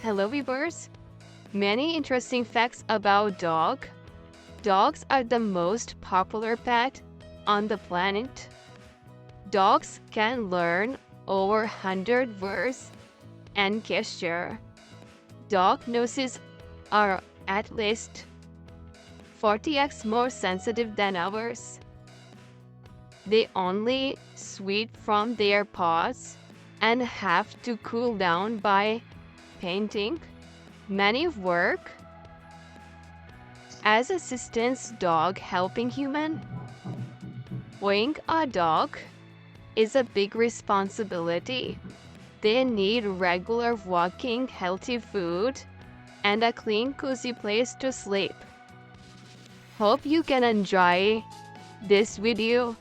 Hello viewers! Many interesting facts about dog. Dogs are the most popular pet on the planet. Dogs can learn over 100 words and gesture. Dog noses are at least 40x more sensitive than ours. They only sweat from their paws and have to cool down by painting. Many work as assistants dog helping human. Owning a dog is a big responsibility. They need regular walking, healthy food, and a clean, cozy place to sleep. Hope you can enjoy this video.